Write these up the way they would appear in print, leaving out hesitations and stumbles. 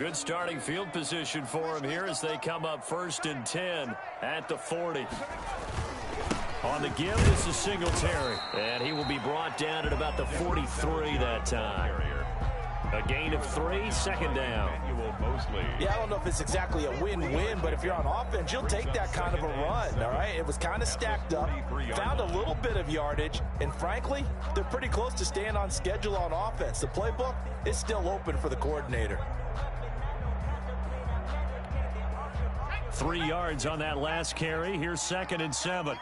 Good starting field position for him here as they come up 1st and 10 at the 40. On the give, this is Singletary. And he will be brought down at about the 43 that time. A gain of 3, 2nd down. Yeah, I don't know if it's exactly a win-win, but if you're on offense, you'll take that kind of a run, all right? It was kind of stacked up, found a little bit of yardage, and frankly, they're pretty close to staying on schedule on offense. The playbook is still open for the coordinator. 3 yards on that last carry. Here's 2nd and 7.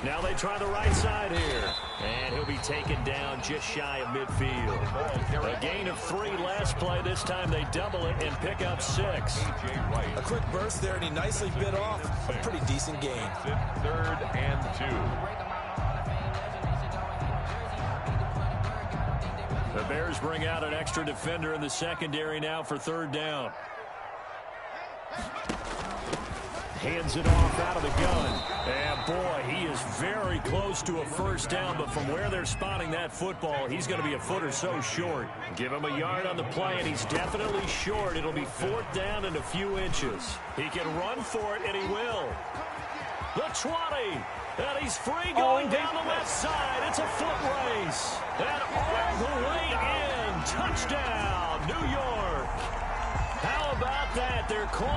Now they try the right side here. And he'll be taken down just shy of midfield. A gain of 3 last play. This time they double it and pick up 6. A quick burst there, and he nicely bit off a pretty decent gain. 3rd and 2. The Bears bring out an extra defender in the secondary now for 3rd down. Hands it off out of the gun. And boy, he is very close to a 1st down, but from where they're spotting that football, he's going to be a foot or so short. Give him a yard on the play, and he's definitely short. It'll be 4th down and a few inches. He can run for it, and he will. The 20. And he's free going down the left side. It's a foot race. And all the way in. Touchdown, New York. How about that? They're close.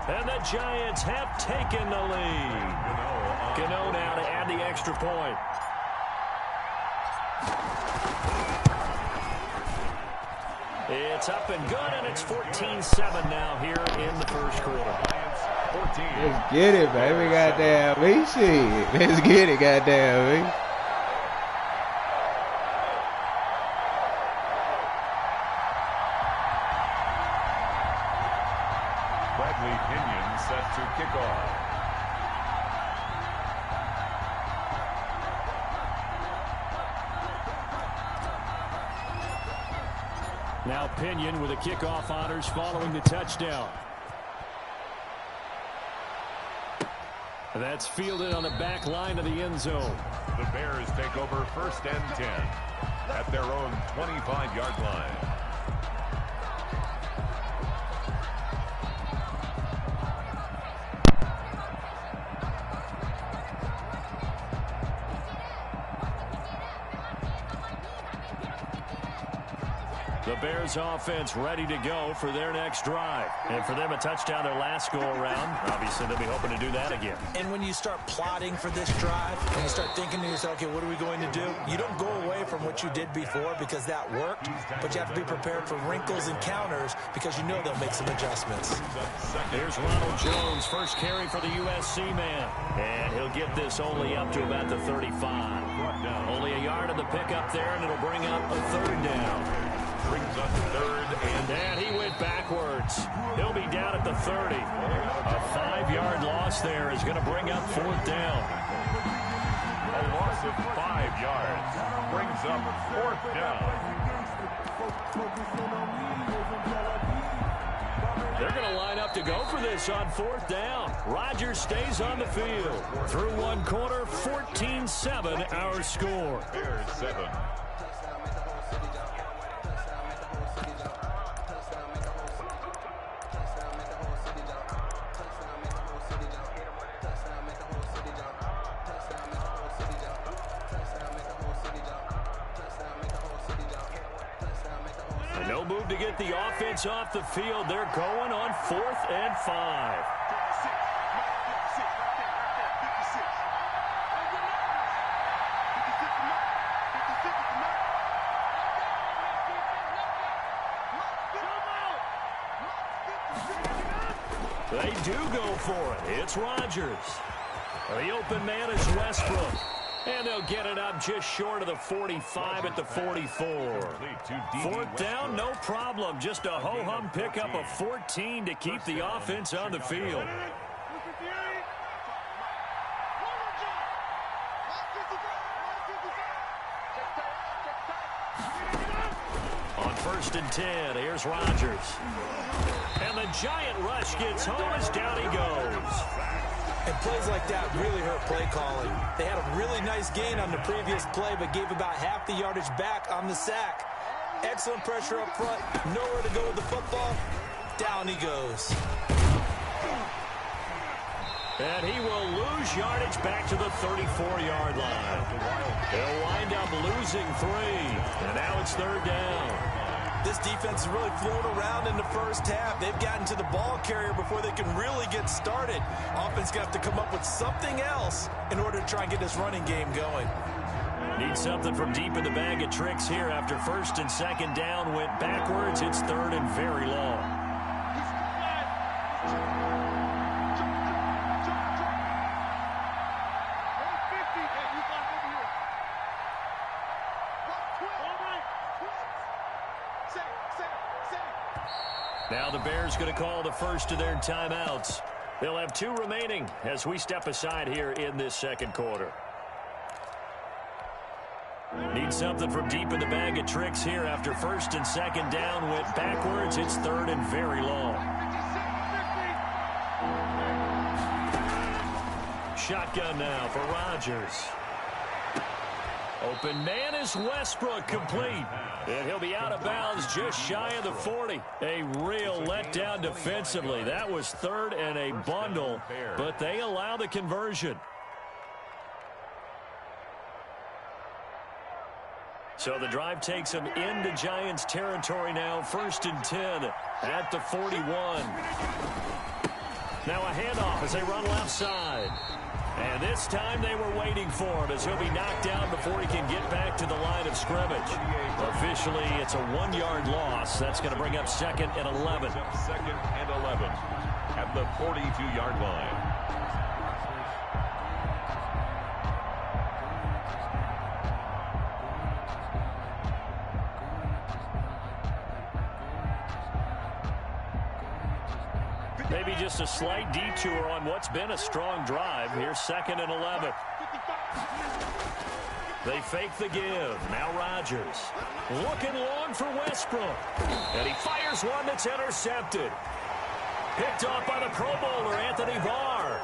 And the Giants have taken the lead. Gano now to add the extra point. It's up and good, and it's 14-7 now here in the 1st quarter. Let's get it, baby. Goddamn me. Shit. Let's get it, goddamn me. Set to kick off. Now Pinion with the kickoff honors following the touchdown. That's fielded on the back line of the end zone. The Bears take over 1st and 10 at their own 25-yard line. The Bears offense ready to go for their next drive. And for them, a touchdown their last go-around. Obviously, they'll be hoping to do that again. And when you start plotting for this drive, and you start thinking to yourself, okay, what are we going to do? You don't go away from what you did before because that worked, but you have to be prepared for wrinkles and counters because you know they'll make some adjustments. Here's Ronald Jones, first carry for the USC man. And he'll get this only up to about the 35. Only a yard of the pickup there, and it'll bring up a 3rd down. Brings up 3rd and he went backwards. He'll be down at the 30. A 5-yard loss there is going to bring up 4th down. A loss of 5 yards brings up 4th down. They're going to line up to go for this on 4th down. Rodgers stays on the field. Through 1 quarter, 14-7 our score. Bears 7. No move to get the offense off the field. They're going on 4th and 5. They do go for it. It's Rodgers. The open man is Westbrook. And they'll get it up just short of the 45 at the 44. 4th down, no problem. Just a ho-hum pickup of 14 to keep the offense on the field. On 1st and 10, here's Rodgers. And the giant rush gets home as down he goes. And plays like that really hurt play calling. They had a really nice gain on the previous play, but gave about half the yardage back on the sack. Excellent pressure up front. Nowhere to go with the football. Down he goes. And he will lose yardage back to the 34-yard line. They'll wind up losing 3. And now it's 3rd down. This defense has really flown around in the first half. They've gotten to the ball carrier before they can really get started. Offense going to have to come up with something else in order to try and get this running game going. Need something from deep in the bag of tricks here after 1st and 2nd down. Went backwards. It's 3rd and very long. Now the Bears going to call the first of their timeouts. They'll have 2 remaining as we step aside here in this 2nd quarter. Need something from deep in the bag of tricks here after 1st and 2nd down. Went backwards. It's 3rd and very long. Shotgun now for Rodgers. Open man is Westbrook, complete. And he'll be out of bounds just shy of the 40. A real letdown defensively. That was 3rd and a bundle, but they allow the conversion. So the drive takes them into Giants territory now. 1st and 10 at the 41. Now a handoff as they run left side. And this time they were waiting for him as he'll be knocked down before he can get back to the line of scrimmage. Officially, it's a 1-yard loss. That's going to bring up 2nd and 11. 2nd and 11 at the 42-yard line. Maybe just a slight detour on what's been a strong drive. Here's 2nd and 11. They fake the give. Now Rodgers. Looking long for Westbrook. And he fires one that's intercepted. Picked off by the Pro Bowler, Anthony Barr.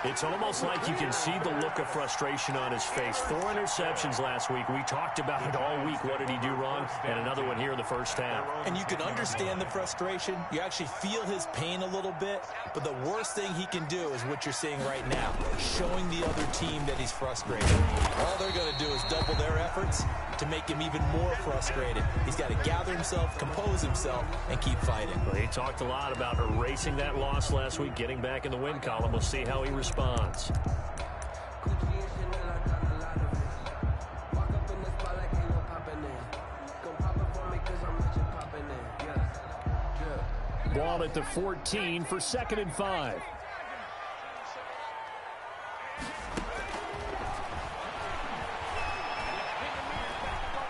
It's almost like you can see the look of frustration on his face. 4 interceptions last week. We talked about it all week. What did he do wrong? And another one here in the first half. And you can understand the frustration. You actually feel his pain a little bit. But the worst thing he can do is what you're seeing right now, showing the other team that he's frustrated. All they're going to do is double their efforts to make him even more frustrated. He's got to gather himself, compose himself, and keep fighting. Well, he talked a lot about erasing that loss last week, getting back in the win column. We'll see how he responds. Ball at the 14 for 2nd and 5.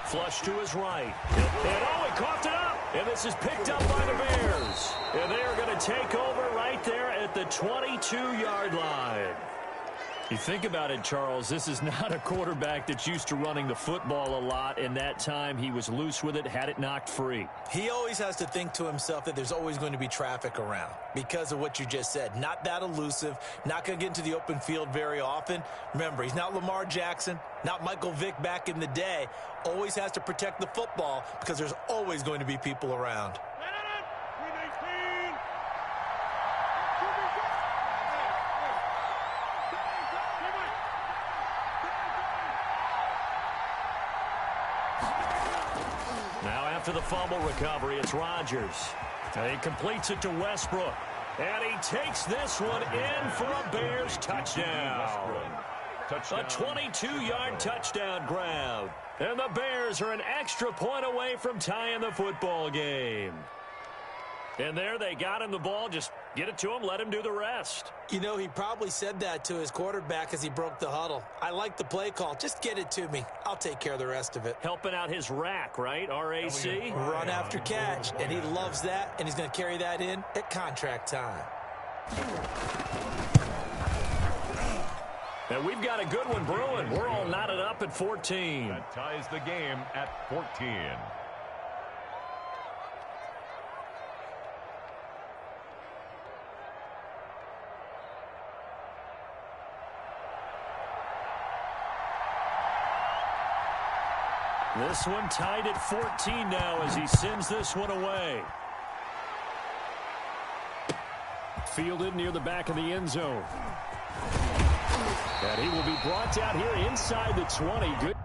Flush to his right. And oh, he coughed it up. And this is picked up by the Bears. And they are going to take over right there at the 22-yard line. You think about it, Charles, this is not a quarterback that's used to running the football a lot, and that time he was loose with it, had it knocked free. He always has to think to himself that there's always going to be traffic around because of what you just said. Not that elusive, not going to get into the open field very often. Remember, he's not Lamar Jackson, not Michael Vick back in the day. Always has to protect the football because there's always going to be people around. After the fumble recovery, it's Rodgers. And he completes it to Westbrook. And he takes this one in for a Bears touchdown. A 22-yard touchdown grab. And the Bears are an extra point away from tying the football game. And there they got him the ball. Just get it to him, let him do the rest. You know, he probably said that to his quarterback as he broke the huddle. I like the play call. Just get it to me. I'll take care of the rest of it. Helping out his rack, right? R-A-C? Run after catch. And he loves that, and he's going to carry that in at contract time. And we've got a good one brewing. We're all knotted up at 14. That ties the game at 14. This one tied at 14 now as he sends this one away. Fielded near the back of the end zone. And he will be brought down here inside the 20. Good.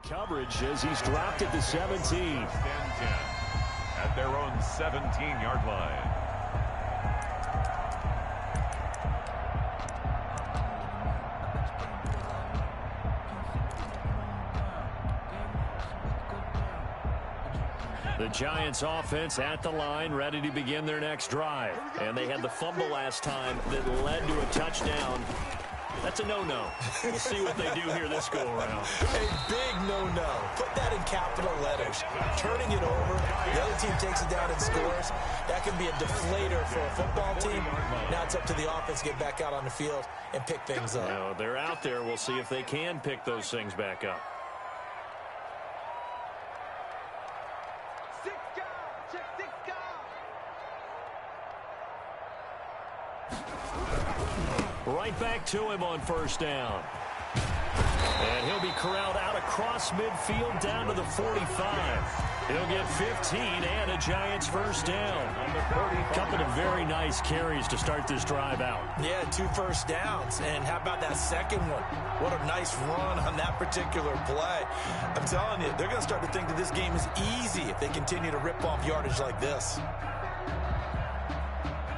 Coverage as he's dropped at the 17. 10-10 at their own 17-yard line. The Giants offense at the line, ready to begin their next drive. And they had the fumble last time that led to a touchdown. That's a no-no. We'll see what they do here this go-around. A big no-no. Put that in capital letters. Turning it over, the other team takes it down and scores. That can be a deflator for a football team. Now it's up to the offense to get back out on the field and pick things up. Now, they're out there. We'll see if they can pick those things back up. Right back to him on first down. And he'll be corralled out across midfield down to the 45. He'll get 15 and a Giants first down. A couple of very nice carries to start this drive out. Yeah, 2 first downs. And how about that second one? What a nice run on that particular play. I'm telling you, they're going to start to think that this game is easy if they continue to rip off yardage like this.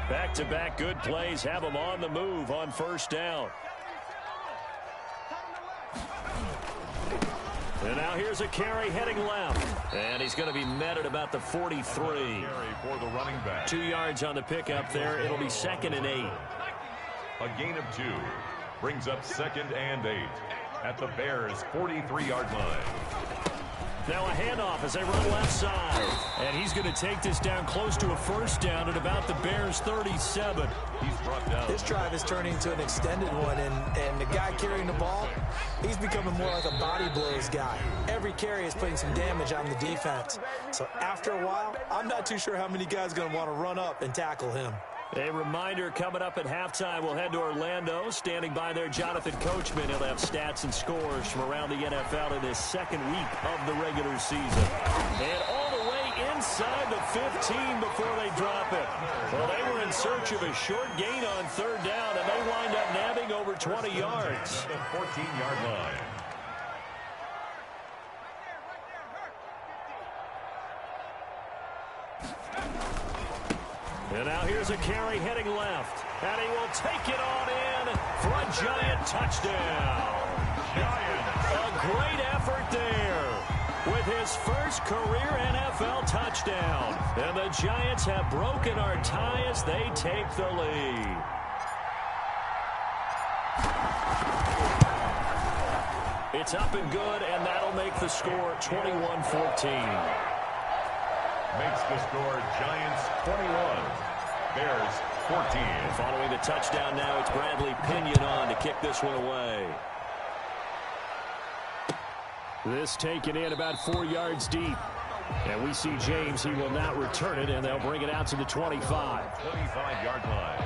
Back-to-back good plays have them on the move on first down. And now here's a carry heading left. And he's going to be met at about the 43. Carry for the running back. 2 yards on the pickup there. It'll be 2nd and 8. A gain of 2 brings up 2nd and 8 at the Bears' 43-yard line. Now a handoff as they run left side. And he's going to take this down close to a first down at about the Bears' 37. He's brought down. This drive is turning into an extended one, and the guy carrying the ball, he's becoming more like a body blows guy. Every carry is putting some damage on the defense. So after a while, I'm not too sure how many guys are going to want to run up and tackle him. A reminder coming up at halftime, we'll head to Orlando. Standing by there, Jonathan Coachman. He'll have stats and scores from around the NFL in his 2nd week of the regular season. And all the way inside the 15 before they drop it. Well, they were in search of a short gain on 3rd down, and they wind up nabbing over 20 yards. The 14-yard line. And now here's a carry heading left. And he will take it on in for a Giant touchdown. A great effort there with his first career NFL touchdown. And the Giants have broken our tie as they take the lead. It's up and good, and that'll make the score 21-14. Makes the score Giants 21, Bears 14. Following the touchdown now, it's Bradley Pinion on to kick this one away. This taken in about 4 yards deep. And we see James, he will not return it, and they'll bring it out to the 25. 25-yard line.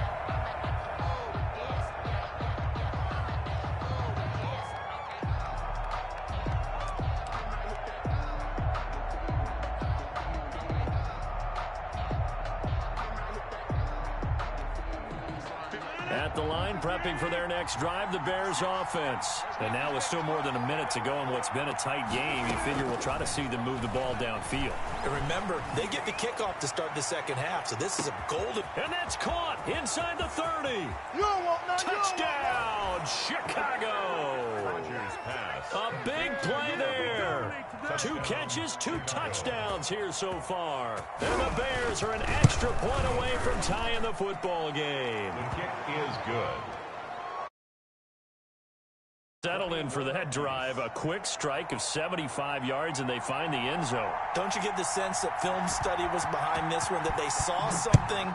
At the line, prepping for their next drive, the Bears offense. And now with still more than a minute to go in what's been a tight game, you figure we'll try to see them move the ball downfield. And remember, they get the kickoff to start the 2nd half, so this is a golden. And that's caught inside the 30. Touchdown, Chicago. Rodgers pass. A big play there. 2 catches, 2 touchdowns here so far. And the Bears are an extra point away from tying the football game. The kick is good. Settled in for that drive. A quick strike of 75 yards, and they find the end zone. Don't you get the sense that film study was behind this one, that they saw something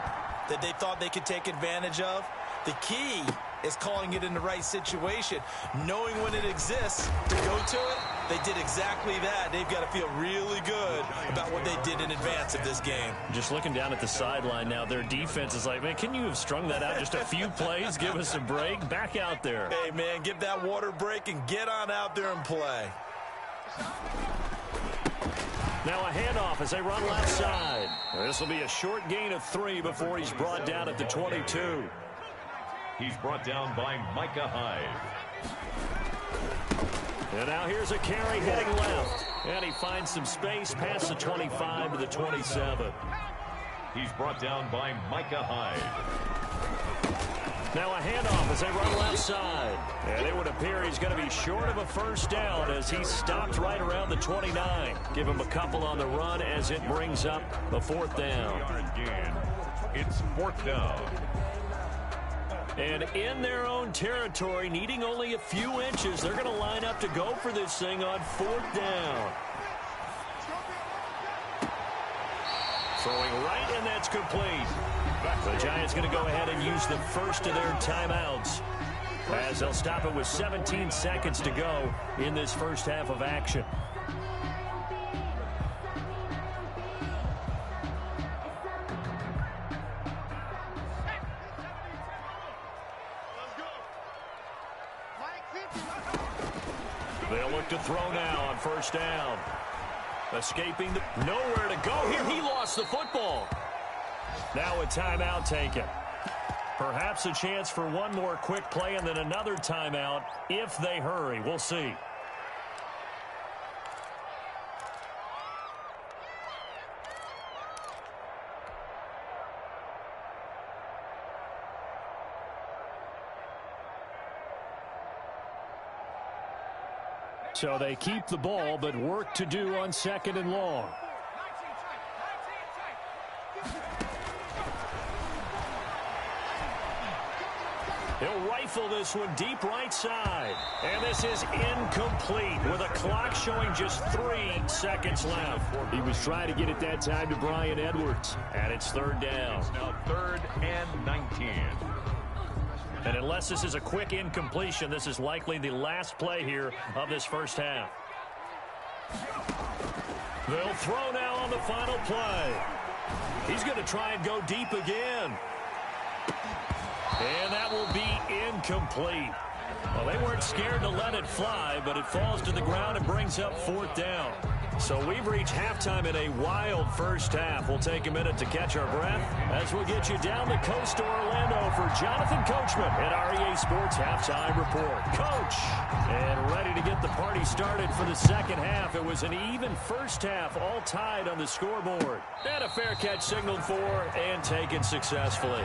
that they thought they could take advantage of? The key is calling it in the right situation, knowing when it exists to go to it. They did exactly that. They've got to feel really good about what they did in advance of this game. Just looking down at the sideline now, their defense is like, man, can you have strung that out just a few plays? Give us a break. Back out there. Hey, man, give that water break and get on out there and play. Now a handoff as they run left side. This will be a short gain of 3 before he's brought down at the 22. He's brought down by Micah Hyde. And now here's a carry heading left. And he finds some space past the 25 to the 27. He's brought down by Micah Hyde. Now a handoff as they run left side. And it would appear he's going to be short of a first down as he stopped right around the 29. Give him a couple on the run as it brings up the 4th down. It's 4th down. And in their own territory, needing only a few inches, they're going to line up to go for this thing on 4th down. Throwing right, and that's complete. The Giants going to go ahead and use the first of their timeouts as they'll stop it with 17 seconds to go in this first half of action. They'll look to throw now on first down. Escaping nowhere to go here. He lost the football. Now a timeout taken. Perhaps a chance for one more quick play and then another timeout if they hurry. We'll see. So they keep the ball, but work to do on 2nd and long. He'll rifle this one deep right side. And this is incomplete with a clock showing just 3 seconds left. He was trying to get it that time to Bryan Edwards. And it's 3rd down. It's now 3rd and 19. And unless this is a quick incompletion, this is likely the last play here of this first half. They'll throw now on the final play. He's going to try and go deep again. And that will be incomplete. Well, they weren't scared to let it fly, but it falls to the ground and brings up 4th down. So we've reached halftime in a wild first half. We'll take a minute to catch our breath as we'll get you down the coast to Orlando for Jonathan Coachman at REA Sports Halftime Report. Coach, and ready to get the party started for the second half. It was an even first half, all tied on the scoreboard. And a fair catch signaled for and taken successfully.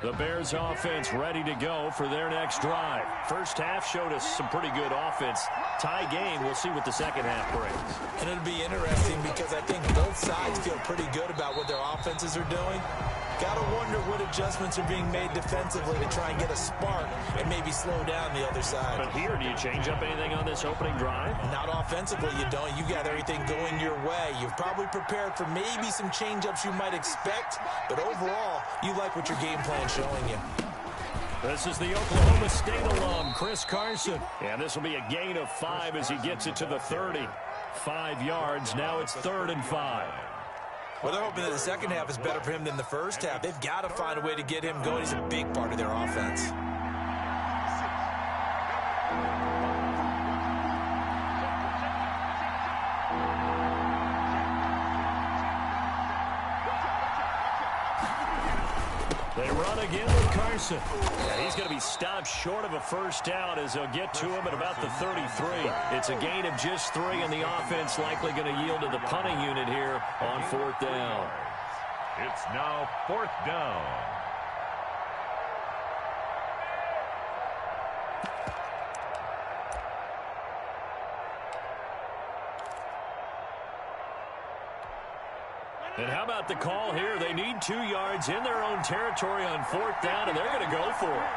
The Bears offense ready to go for their next drive. First half showed us some pretty good offense. Tie game, we'll see what the second half brings. And it'll be interesting because I think both sides feel pretty good about what their offenses are doing. Got to wonder what adjustments are being made defensively to try and get a spark and maybe slow down the other side. But here, do you change up anything on this opening drive? Not offensively, you don't. You got everything going your way. You've probably prepared for maybe some change-ups you might expect, but overall, you like what your game plan's showing you. This is the Oklahoma State alum, Chris Carson. And this will be a gain of 5 as he gets it to the 30. 5 yards. Now it's 3rd and 5. Well, they're hoping that the second half is better for him than the first half. They've got to find a way to get him going. He's a big part of their offense. They run again with Carson. Yeah, he's going to be stopped short of a first down as they'll get to him at about the 33. It's a gain of just 3, and the offense likely going to yield to the punting unit here on 4th down. It's now 4th down. And how about the call here? They need 2 yards in their own territory on 4th down, and they're going to go for it.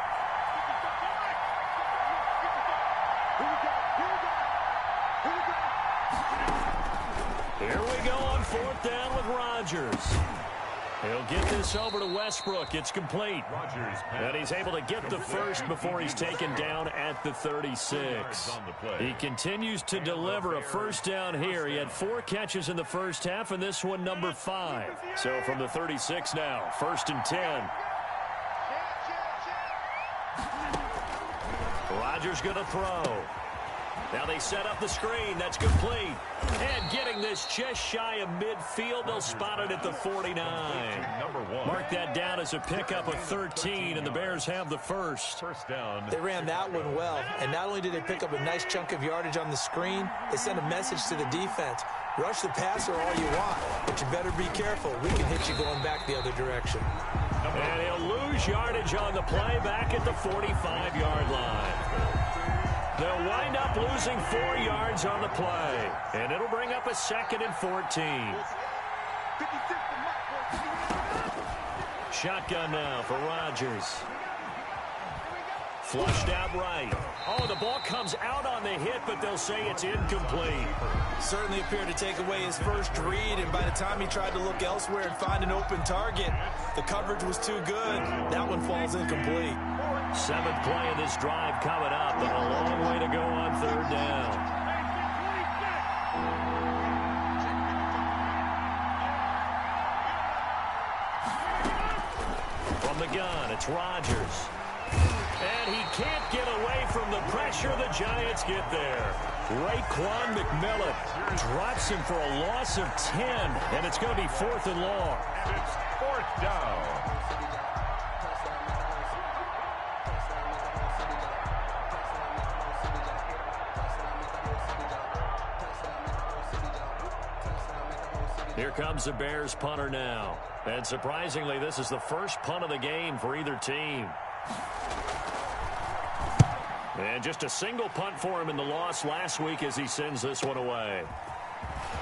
Here we go on 4th down with Rodgers. He'll get this over to Westbrook. It's complete. And he's able to get the first before he's taken down at the 36. He continues to deliver a first down here. He had 4 catches in the first half, and this one number 5. So from the 36 now, 1st and 10. Rodgers going to throw. Now they set up the screen. That's complete. And getting this just shy of midfield. They'll spot it at the 49. Mark that down as a pickup of 13, and the Bears have the first. First down. They ran that one well, and not only did they pick up a nice chunk of yardage on the screen, they sent a message to the defense. Rush the passer all you want, but you better be careful. We can hit you going back the other direction. And he'll lose yardage on the play back at the 45-yard line. They'll wind up losing 4 yards on the play, and it'll bring up a 2nd and 14. Shotgun now for Rodgers. Flushed out right. Oh, the ball comes out on the hit, but they'll say it's incomplete. Certainly appeared to take away his first read, and by the time he tried to look elsewhere and find an open target, the coverage was too good. That one falls incomplete. 7th play of this drive coming up, and a long way to go on 3rd down. From the gun, it's Rodgers. And he can't get away from the pressure. The Giants get there. Raekwon McMillan drops him for a loss of 10, and it's going to be 4th and long. It's 4th down. Here comes the Bears punter now. And surprisingly, this is the first punt of the game for either team. And just a single punt for him in the loss last week as he sends this one away.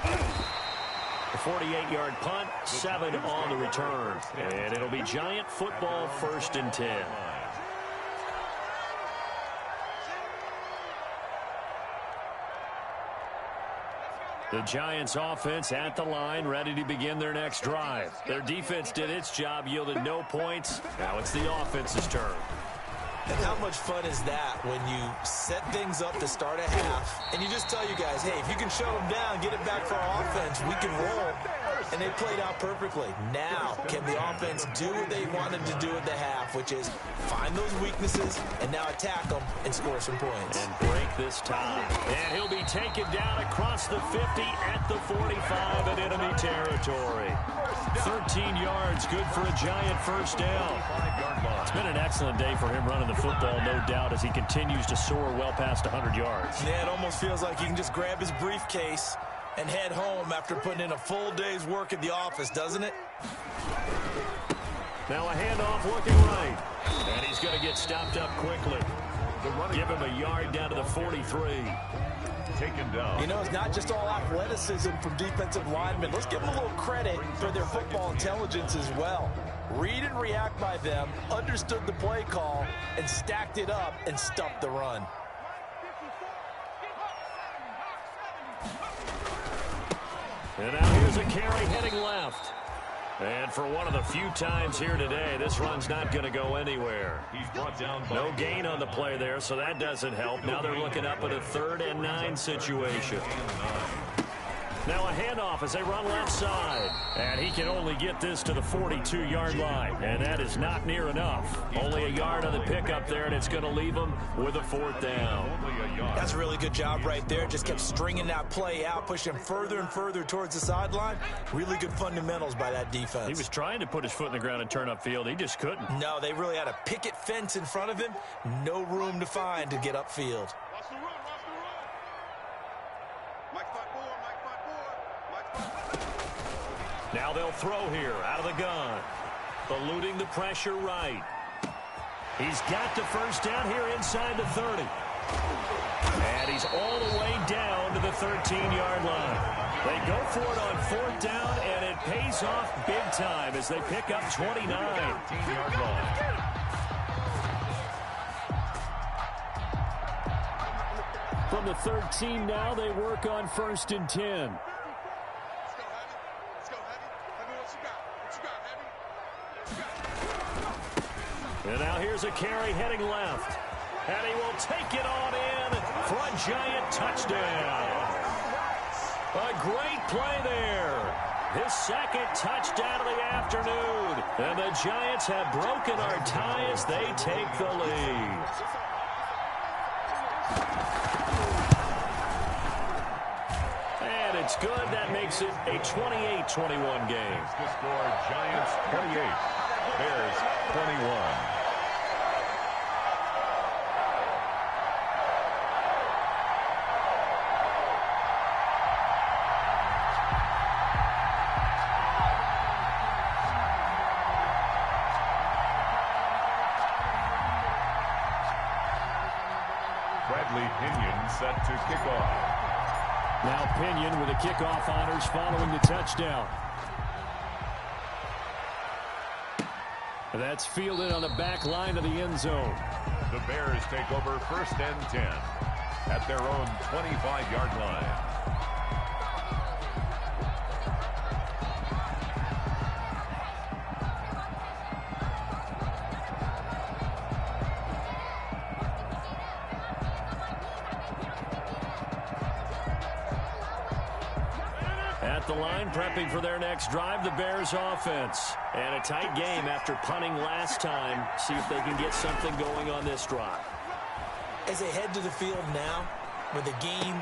A 48-yard punt, 7 on the return. And it'll be Giant football, 1st and 10. The Giants offense at the line, ready to begin their next drive. Their defense did its job, yielded no points. Now it's the offense's turn. And how much fun is that when you set things up to start a half, and you just tell you guys, hey, if you can shut them down, get it back for our offense, we can roll. And they played out perfectly. Now, can the offense do what they wanted to do at the half, which is find those weaknesses and now attack them and score some points. And break this tie. And he'll be taken down across the 50 at the 45 in enemy territory. 13 yards, good for a Giant first down. It's been an excellent day for him running the football, no doubt, as he continues to soar well past 100 yards. Yeah, it almost feels like he can just grab his briefcase and head home after putting in a full day's work at the office, doesn't it? Now a handoff looking right. And he's going to get stopped up quickly. Give him a yard down to the 43. Taken down. You know, it's not just all athleticism from defensive linemen. Let's give them a little credit for their football intelligence as well. Read and react by them, understood the play call, and stacked it up and stuffed the run. And now here's a carry heading left. And for one of the few times here today, this run's not going to go anywhere. He's brought down by no gain on the play there, so that doesn't help. Now they're looking up at a 3rd and 9 situation. Now a handoff as they run left side. And he can only get this to the 42-yard line. And that is not near enough. Only a yard on the pickup there, and it's going to leave him with a 4th down. That's a really good job right there. Just kept stringing that play out, pushing him further and further towards the sideline. Really good fundamentals by that defense. He was trying to put his foot in the ground and turn upfield. He just couldn't. No, they really had a picket fence in front of him. No room to find to get upfield. Now they'll throw here out of the gun. Eluding the pressure right. He's got the first down here inside the 30. And he's all the way down to the 13-yard line. They go for it on 4th down, and it pays off big time as they pick up 29. 13-yard line. From the 13 now, they work on 1st and 10. And now here's a carry heading left. And he will take it on in for a Giant touchdown. A great play there. His 2nd touchdown of the afternoon. And the Giants have broken our tie as they take the lead. And it's good. That makes it a 28-21 game. The score, Giants 28, Bears 21. Set to kick off. Now Pinion with the kickoff honors following the touchdown. That's fielded on the back line of the end zone. The Bears take over 1st and 10 at their own 25-yard line. At the line, prepping for their next drive, the Bears offense. And a tight game after punting last time. See if they can get something going on this drive. As they head to the field now, with the game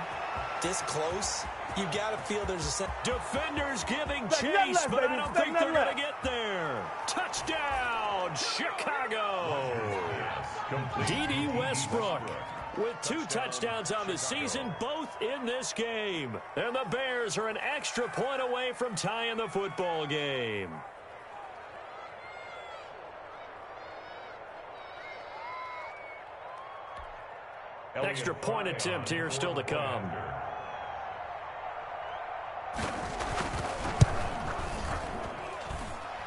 this close, you've got to feel there's a sense. Defenders giving chase, but I don't think they're going to get there. Touchdown, Chicago. D.D. Westbrook with 2 touchdowns on the season, both in this game. And the Bears are an extra point away from tying the football game. Extra point attempt here still to come.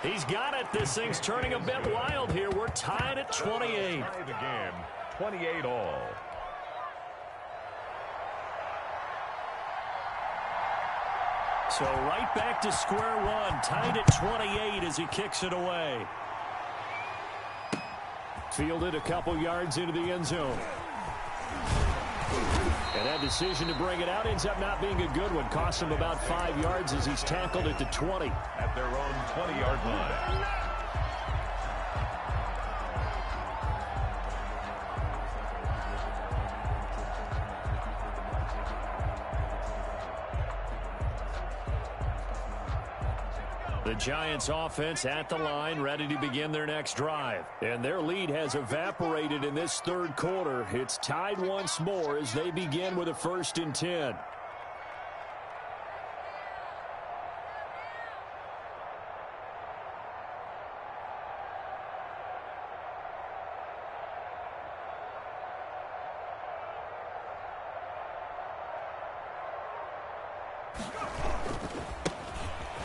He's got it. This thing's turning a bit wild here. We're tied at 28. Tie the game, 28 all. So right back to square one, tied at 28 as he kicks it away. Fielded a couple yards into the end zone. And that decision to bring it out ends up not being a good one. Costs him about 5 yards as he's tackled at the 20. At their own 20-yard line. The Giants offense at the line, ready to begin their next drive. And their lead has evaporated in this 3rd quarter. It's tied once more as they begin with a 1st and 10.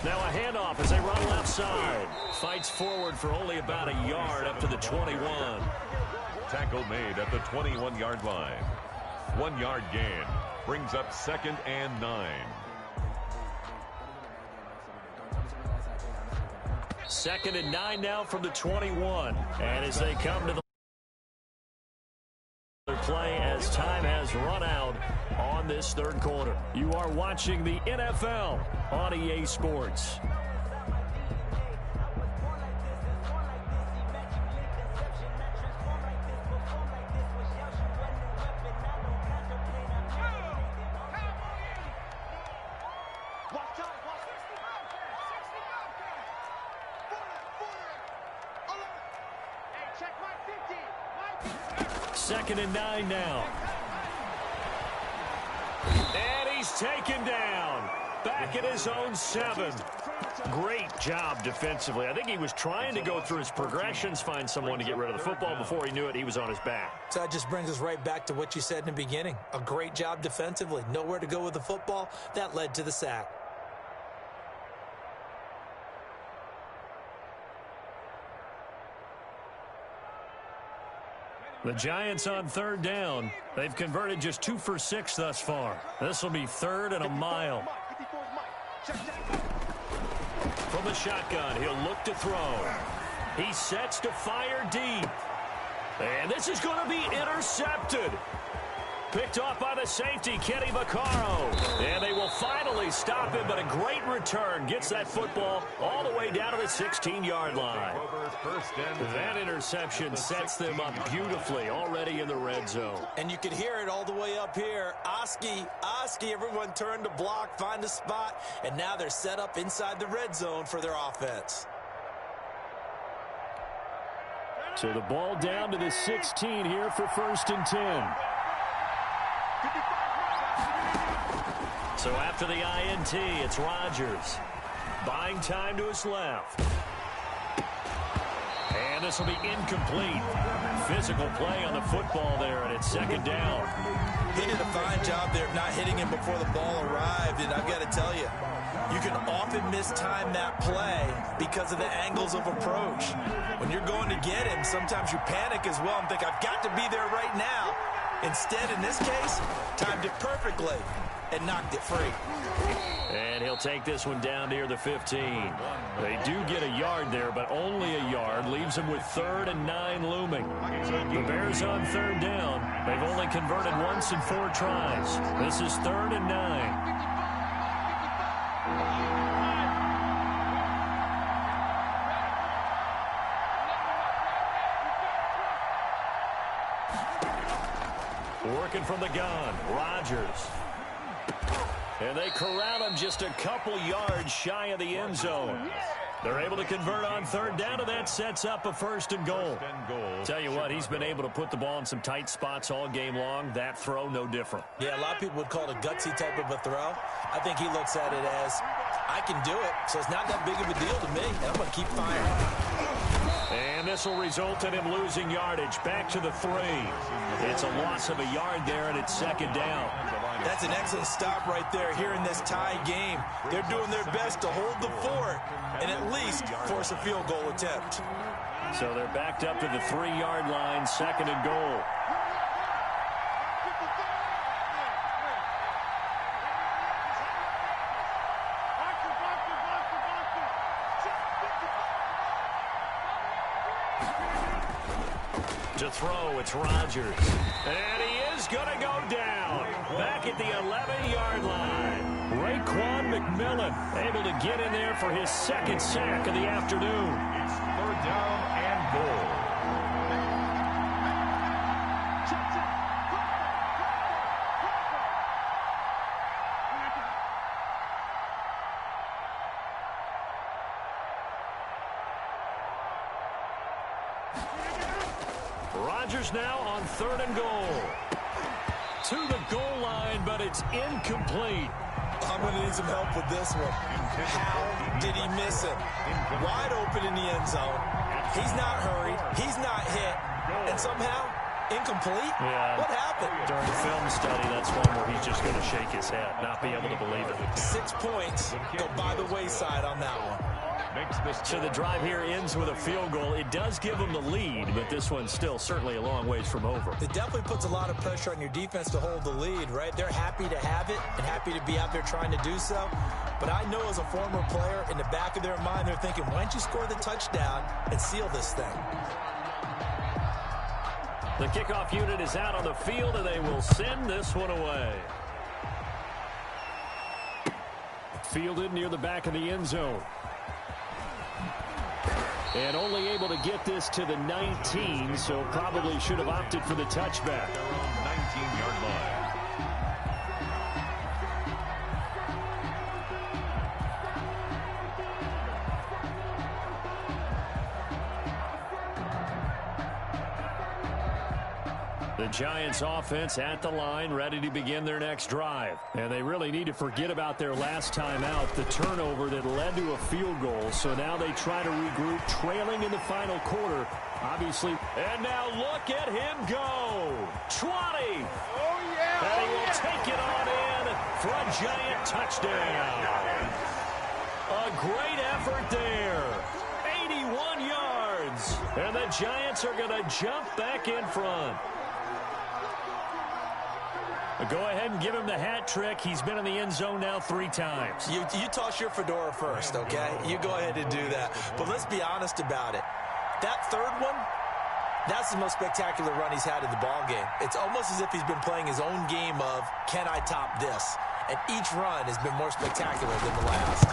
Now a handoff as they run left side. Fights forward for only about a yard up to the 21. Tackle made at the 21-yard line. 1-yard gain brings up 2nd and 9. 2nd and 9 now from the 21. And as they come to the play as time has run out on this third quarter. You are watching the NFL on EA Sports. Second and 9 now. And he's taken down. Back at his own 7. Great job defensively. I think he was trying to go through his progressions, find someone to get rid of the football. Before he knew it, he was on his back. So that just brings us right back to what you said in the beginning. A great job defensively. Nowhere to go with the football. That led to the sack. The Giants on third down. They've converted just 2 for 6 thus far. This will be 3rd and a mile. From the shotgun, he'll look to throw. He sets to fire deep. And this is going to be intercepted. Picked off by the safety, Kenny Vaccaro. And they will finally stop him, but a great return. Gets that football all the way down to the 16-yard line. That interception sets them up beautifully already in the red zone. And you can hear it all the way up here. Oski, everyone turned to block, find a spot, and now they're set up inside the red zone for their offense. So the ball down to the 16 here for 1st and 10. So after the INT, it's Rodgers. Buying time to his left. And this will be incomplete. Physical play on the football there, and it's 2nd down. He did a fine job there of not hitting him before the ball arrived, and I've got to tell you, you can often mistime that play because of the angles of approach. When you're going to get him, sometimes you panic as well and think, I've got to be there right now. Instead, in this case, timed it perfectly and knocked it free. And he'll take this one down near the 15. They do get a yard there, but only a yard. Leaves them with 3rd and 9 looming. The Bears on 3rd down. They've only converted once in 4 tries. This is 3rd and 9. Working from the gun, Rodgers. And they corral him just a couple yards shy of the end zone. They're able to convert on 3rd down, and that sets up a 1st and goal. Tell you what, he's been able to put the ball in some tight spots all game long. That throw, no different. Yeah, a lot of people would call it a gutsy type of a throw. I think he looks at it as, I can do it, so it's not that big of a deal to me, and I'm going to keep firing. And this will result in him losing yardage. Back to the 3. It's a loss of a yard there, and it's 2nd down. That's an excellent stop right there here in this tie game. They're doing their best to hold the fort and at least force a field goal attempt. So they're backed up to the 3-yard line, 2nd and goal. To throw, it's Rodgers. And he is going to go down. Back at the 11-yard line. Raekwon McMillan able to get in there for his 2nd sack of the afternoon. It's 3rd down and goal. Rodgers now on 3rd and goal. To the goal line, but it's incomplete. I'm going to need some help with this one. How did he miss it? Wide open in the end zone. He's not hurried. He's not hit. And somehow, incomplete? Yeah. What happened? During the film study, that's one where he's just going to shake his head, not be able to believe it. 6 points go by the wayside on that one. So the drive here ends with a field goal. It does give them the lead, but this one's still certainly a long ways from over. It definitely puts a lot of pressure on your defense to hold the lead, right? They're happy to have it and happy to be out there trying to do so. But I know as a former player, in the back of their mind, they're thinking, why don't you score the touchdown and seal this thing? The kickoff unit is out on the field, and they will send this one away. Fielded near the back of the end zone. And only able to get this to the 19, so probably should have opted for the touchback. Their own 19-yard line. The Giants offense at the line, ready to begin their next drive. And they really need to forget about their last time out, the turnover that led to a field goal. So now they try to regroup, trailing in the final quarter, obviously. And now look at him go. 20. Oh, yeah. And he will take it on in for a Giant touchdown. A great effort there. 81 yards. And the Giants are going to jump back in front. Go ahead and give him the hat trick. He's been in the end zone now 3 times. You toss your fedora first, okay? You go ahead and do that. But let's be honest about it. That third one, that's the most spectacular run he's had in the ballgame. It's almost as if he's been playing his own game of, can I top this? And each run has been more spectacular than the last.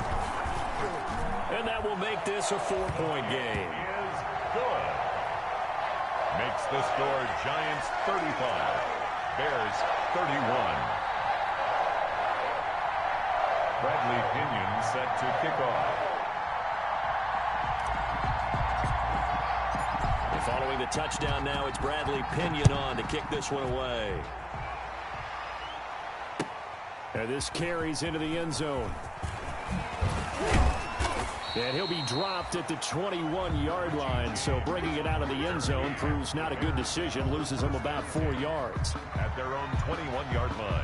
And that will make this a 4-point game. Is good. Makes the score Giants 35. Bears 31. Bradley Pinion set to kick off. And following the touchdown now, it's Bradley Pinion on to kick this one away. And this carries into the end zone. And he'll be dropped at the 21-yard line, so bringing it out of the end zone proves not a good decision, loses him about 4 yards. At their own 21-yard line.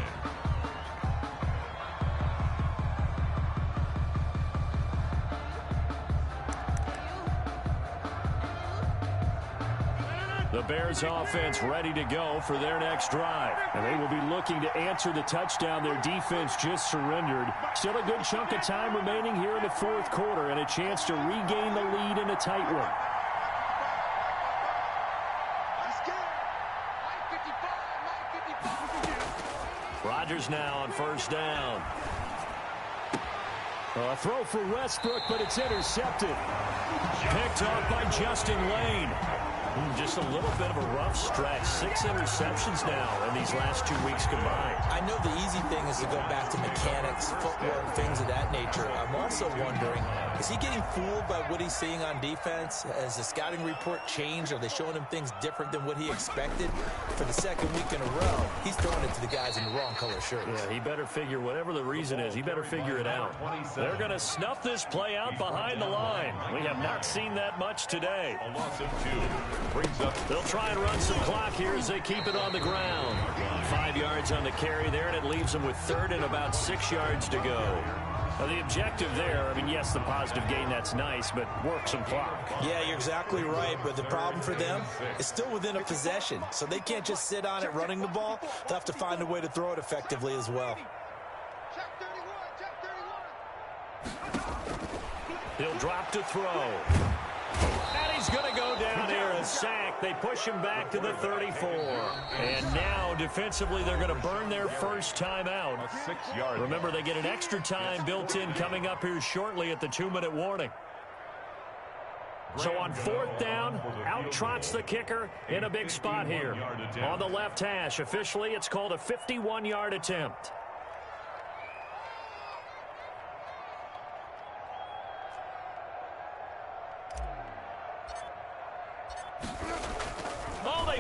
The Bears offense ready to go for their next drive. And they will be looking to answer the touchdown their defense just surrendered. Still a good chunk of time remaining here in the fourth quarter and a chance to regain the lead in a tight one. Rodgers now on first down. A throw for Westbrook, but it's intercepted. Picked off by Justin Lane. Just a little bit of a rough stretch. 6 interceptions now in these last 2 weeks combined. I know the easy thing is to go back to mechanics, footwork, things of that nature. I'm also wondering, is he getting fooled by what he's seeing on defense? Has the scouting report changed? Are they showing him things different than what he expected? For the second week in a row, he's throwing it to the guys in the wrong color shirts. Yeah, he better figure, whatever the reason is, he better figure it out. They're going to snuff this play out behind the line. We have not seen that much today. A loss of 2. Brings up. They'll try and run some clock here as they keep it on the ground. 5 yards on the carry there, and it leaves them with 3rd and about 6 yards to go. Now, the objective there, I mean, yes, the positive gain, that's nice, but work some clock. Yeah, you're exactly right, but the problem for them is still within a possession, so they can't just sit on it running the ball. They'll have to find a way to throw it effectively as well. He'll drop to throw. And he's going to go down here, a sack. They push him back to the 34. And now, defensively, they're going to burn their first time out. A 6-yard. Remember, they get an extra time built in coming up here shortly at the 2-minute warning. So on 4th down, out trots the kicker in a big spot here. On the left hash, officially, it's called a 51-yard attempt.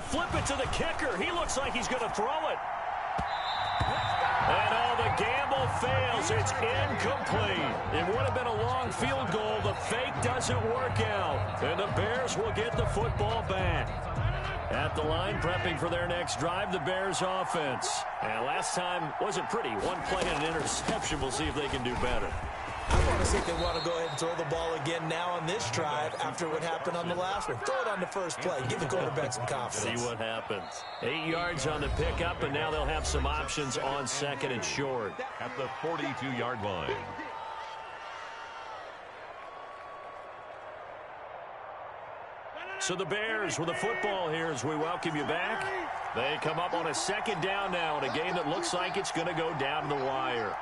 Flip it to the kicker. He looks like he's going to throw it. And the gamble fails. It's incomplete. It would have been a long field goal. The fake doesn't work out. And the Bears will get the football back. At the line, prepping for their next drive, the Bears offense. And last time wasn't pretty. 1 play and an interception. We'll see if they can do better. I want to see if they want to go ahead and throw the ball again now on this drive after what happened on the last one. Throw it on the first play. Give the quarterback some confidence. See what happens. 8 yards on the pickup, and now they'll have some options on 2nd and short. At the 42-yard line. So the Bears with the football here as we welcome you back. They come up on a 2nd down now in a game that looks like it's going to go down to the wire.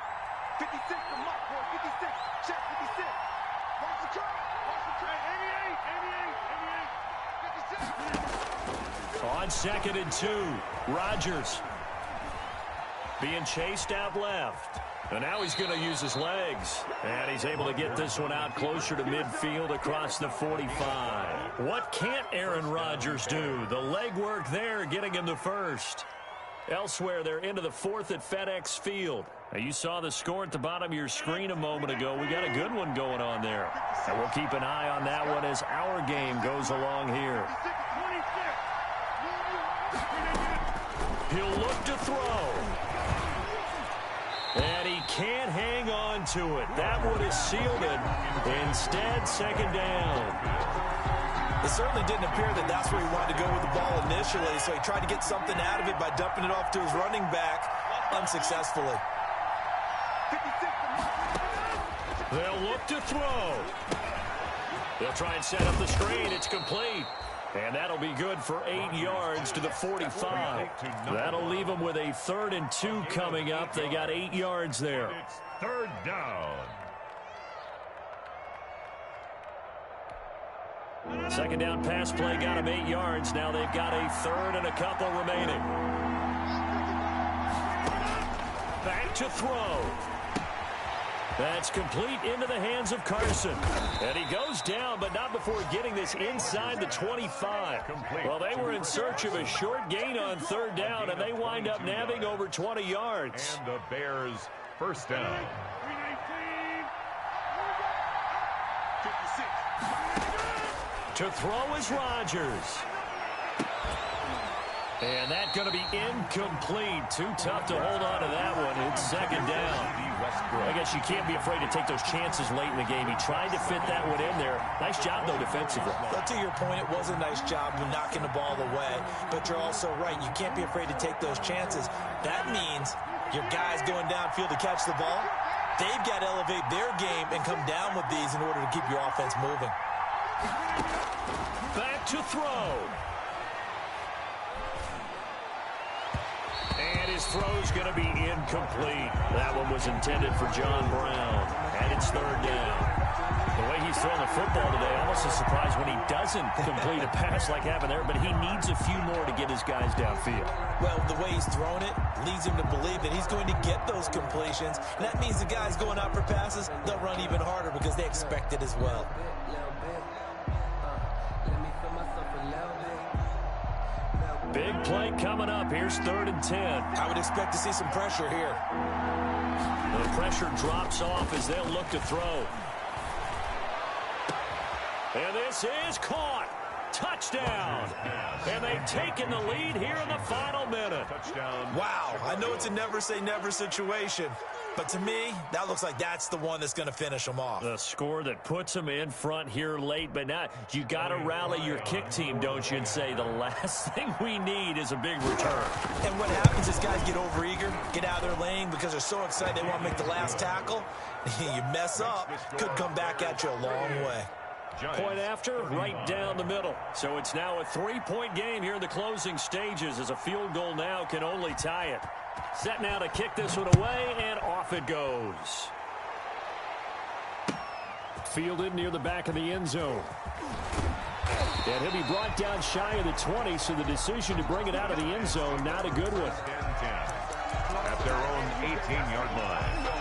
On 2nd and 2, Rodgers being chased out left. And now he's going to use his legs. And he's able to get this one out closer to midfield across the 45. What can't Aaron Rodgers do? The leg work there getting him the first. Elsewhere, they're into the 4th at FedEx Field. Now, you saw the score at the bottom of your screen a moment ago. We got a good one going on there. And we'll keep an eye on that one as our game goes along here. He'll look to throw. And he can't hang on to it. That would have sealed it. Instead, 2nd down. It certainly didn't appear that that's where he wanted to go with the ball initially, so he tried to get something out of it by dumping it off to his running back unsuccessfully. They'll look to throw. They'll try and set up the screen. It's complete. And that'll be good for 8 yards to the 45. That'll leave them with a 3rd and 2 coming up. They got 8 yards there. It's 3rd down. 2nd down pass play got them 8 yards. Now they've got a 3rd and a couple remaining. Back to throw. That's complete into the hands of Carson. And he goes down, but not before getting this inside the 25. Well, they were in search of a short gain on 3rd down, and they wind up nabbing over 20 yards. And the Bears 1st down. To throw is Rodgers. And that's going to be incomplete. Too tough to hold on to that one. It's 2nd down. I guess you can't be afraid to take those chances late in the game. He tried to fit that one in there. Nice job, though, defensively. But to your point, it was a nice job of knocking the ball away. But you're also right. You can't be afraid to take those chances. That means your guys going downfield to catch the ball, they've got to elevate their game and come down with these in order to keep your offense moving. Back to throw. And his throw's going to be incomplete. That one was intended for John Brown. And it's 3rd down. The way he's throwing the football today, almost a surprise when he doesn't complete a pass like happened there, but he needs a few more to get his guys downfield. Well, the way he's thrown it leads him to believe that he's going to get those completions. And that means the guys going out for passes, they'll run even harder because they expect it as well. Big play coming up. Here's 3rd and 10. I would expect to see some pressure here. The pressure drops off as they'll look to throw. And this is caught. Touchdown. And they've taken the lead here in the final minute. Touchdown. Wow, I know it's a never-say-never situation, but to me, that looks like that's the one that's going to finish them off. The score that puts them in front here late, but now you got to rally your kick team, don't you, and say the last thing we need is a big return. And what happens is guys get overeager, get out of their lane because they're so excited they want to make the last tackle. You mess up, could come back at you a long way. Point after, right down the middle. So it's now a 3-point game here in the closing stages as a field goal now can only tie it. Set now to kick this one away, and off it goes. Fielded near the back of the end zone. And he'll be brought down shy of the 20, so the decision to bring it out of the end zone, not a good one. At their own 18-yard line.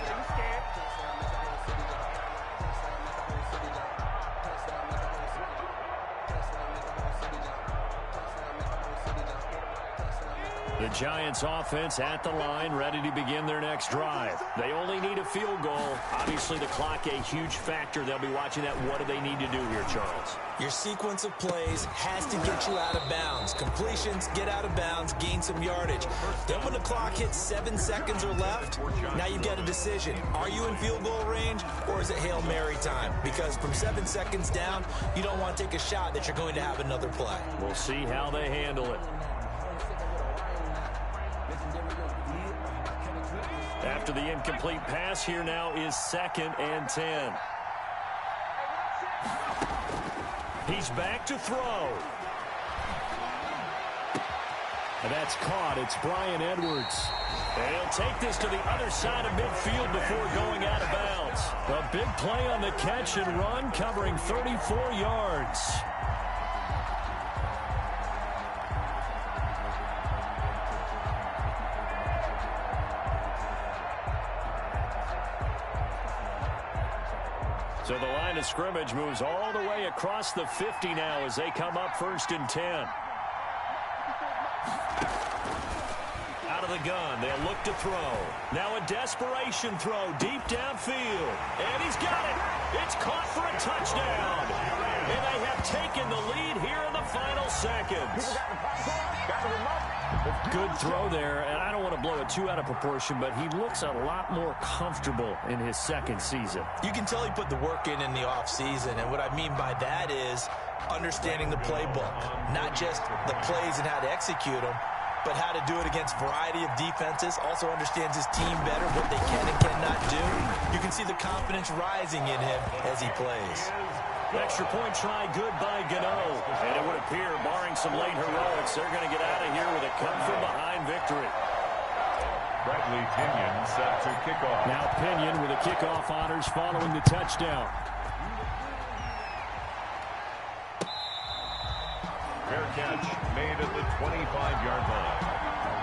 The Giants offense at the line, ready to begin their next drive. They only need a field goal. Obviously, the clock a huge factor. They'll be watching that. What do they need to do here, Charles? Your sequence of plays has to get you out of bounds. Completions, get out of bounds, gain some yardage. Then when the clock hits 7 seconds or left, now you've got a decision. Are you in field goal range, or is it Hail Mary time? Because from 7 seconds down, you don't want to take a shot that you're going to have another play. We'll see how they handle it. After the incomplete pass, here now is 2nd and 10. He's back to throw. And that's caught. It's Brian Edwards. And he'll take this to the other side of midfield before going out of bounds. A big play on the catch and run, covering 34 yards. So the line of scrimmage moves all the way across the 50 now as they come up 1st and 10. Out of the gun, they'll look to throw. Now a desperation throw deep downfield. And he's got it. It's caught for a touchdown. And they have taken the lead here in the final seconds. Good throw there, and I don't want to blow it too out of proportion, but he looks a lot more comfortable in his second season. You can tell he put the work in the offseason, and what I mean by that is understanding the playbook, not just the plays and how to execute them, but how to do it against a variety of defenses. Also understands his team better, what they can and cannot do. You can see the confidence rising in him as he plays. Extra point try good by Gano. And it would appear, barring some late heroics, they're going to get out of here with a come-from-behind victory. Bradley Pinion set to kick off. Now Pinion with the kickoff honors following the touchdown. Fair catch made at the 25-yard line.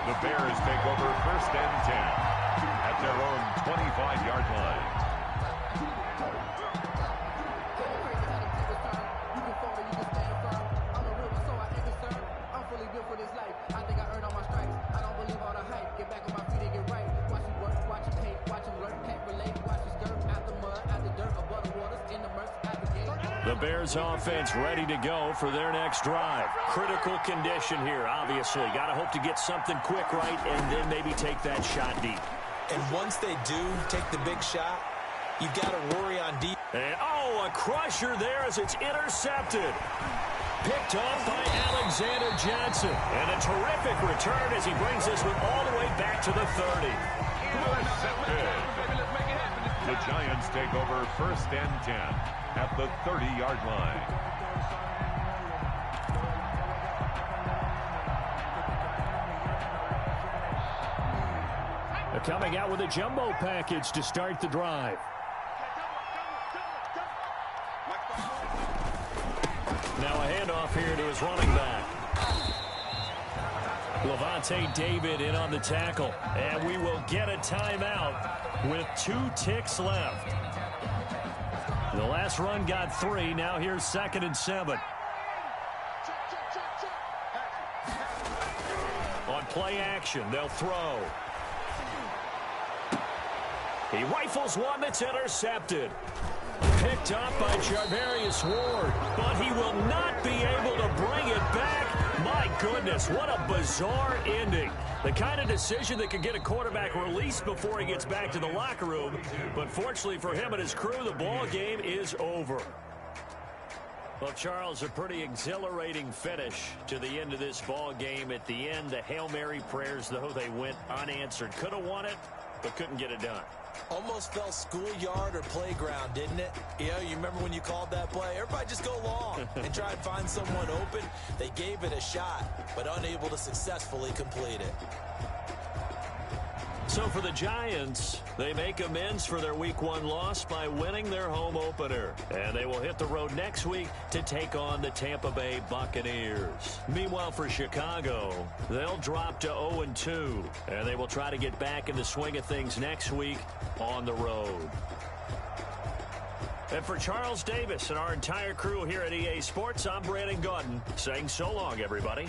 The Bears take over 1st and 10 at their own 25-yard line. The Bears offense ready to go for their next drive. Critical condition here, obviously. Got to hope to get something quick right and then maybe take that shot deep. And once they do take the big shot, you've got to worry on deep. And, a crusher there as it's intercepted. Picked off by Alexander Johnson. And a terrific return as he brings this one all the way back to the 30. The Giants take over 1st and 10 at the 30-yard line. They're coming out with a jumbo package to start the drive. Now a handoff here to his running back. Levante David in on the tackle. And we will get a timeout with 2 ticks left. The last run got 3. Now here's 2nd and 7. On play action, they'll throw. He rifles one that's intercepted. Picked up by Charvarius Ward, but he will not be able to bring it back. My goodness, what a bizarre ending. The kind of decision that could get a quarterback released before he gets back to the locker room. But fortunately for him and his crew, the ball game is over. Well, Charles, a pretty exhilarating finish to the end of this ball game. At the end, the Hail Mary prayers, though, they went unanswered. Could have won it, but couldn't get it done. Almost felt schoolyard or playground, didn't it? You know, you remember when you called that play? Everybody just go long and try and find someone open. They gave it a shot, but unable to successfully complete it. So for the Giants, they make amends for their Week 1 loss by winning their home opener. And they will hit the road next week to take on the Tampa Bay Buccaneers. Meanwhile, for Chicago, they'll drop to 0-2. And they will try to get back in the swing of things next week on the road. And for Charles Davis and our entire crew here at EA Sports, I'm Brandon Gaudin saying so long, everybody.